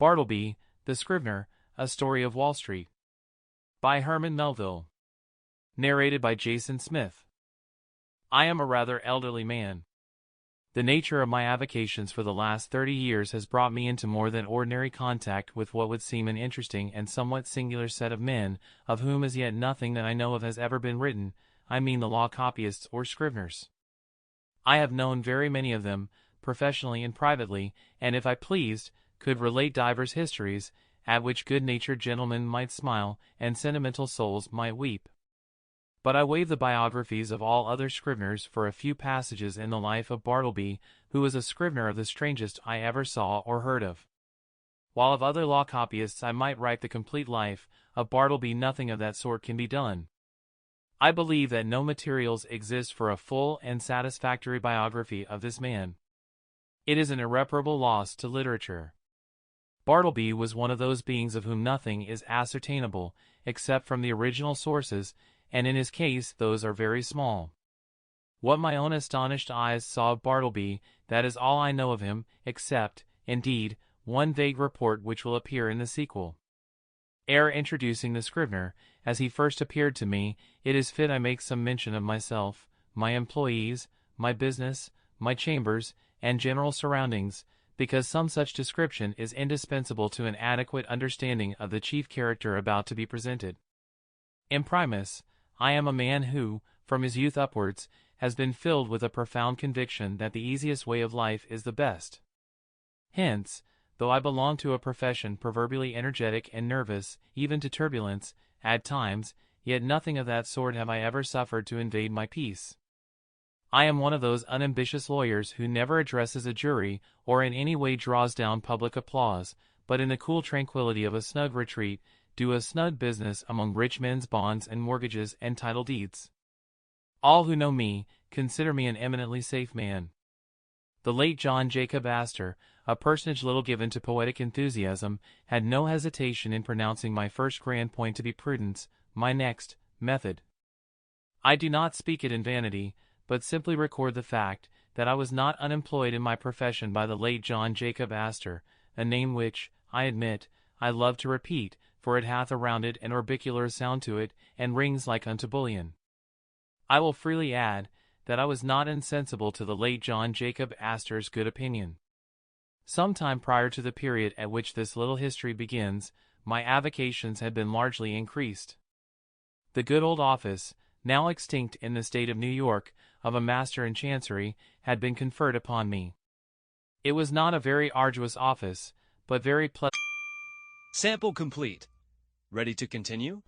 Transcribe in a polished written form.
Bartleby, the Scrivener, A Story of Wall Street. By Herman Melville. Narrated by Jason Smith. I am a rather elderly man. The nature of my avocations for the last 30 years has brought me into more than ordinary contact with what would seem an interesting and somewhat singular set of men, of whom as yet nothing that I know of has ever been written. I mean the law copyists or scriveners. I have known very many of them, professionally and privately, and if I pleased, could relate divers histories, at which good-natured gentlemen might smile, and sentimental souls might weep. But I waive the biographies of all other scriveners for a few passages in the life of Bartleby, who was a scrivener of the strangest I ever saw or heard of. While of other law copyists I might write the complete life, of Bartleby nothing of that sort can be done. I believe that no materials exist for a full and satisfactory biography of this man. It is an irreparable loss to literature. Bartleby was one of those beings of whom nothing is ascertainable, except from the original sources, and in his case those are very small. What my own astonished eyes saw of Bartleby, that is all I know of him, except, indeed, one vague report which will appear in the sequel. Ere introducing the Scrivener, as he first appeared to me, it is fit I make some mention of myself, my employees, my business, my chambers, and general surroundings, because some such description is indispensable to an adequate understanding of the chief character about to be presented. Imprimis, I am a man who, from his youth upwards, has been filled with a profound conviction that the easiest way of life is the best. Hence, though I belong to a profession proverbially energetic and nervous, even to turbulence, at times, yet nothing of that sort have I ever suffered to invade my peace. I am one of those unambitious lawyers who never addresses a jury or in any way draws down public applause, but in the cool tranquility of a snug retreat, do a snug business among rich men's bonds and mortgages and title deeds. All who know me consider me an eminently safe man. The late John Jacob Astor, a personage little given to poetic enthusiasm, had no hesitation in pronouncing my first grand point to be prudence, my next, method. I do not speak it in vanity, but simply record the fact that I was not unemployed in my profession by the late John Jacob Astor, a name which, I admit, I love to repeat, for it hath a rounded and orbicular sound to it, and rings like unto bullion. I will freely add, that I was not insensible to the late John Jacob Astor's good opinion. Some time prior to the period at which this little history begins, my avocations had been largely increased. The good old office, now extinct in the state of New York, of a master in chancery, had been conferred upon me. It was not a very arduous office, but very pleasant. Sample complete. Ready to continue?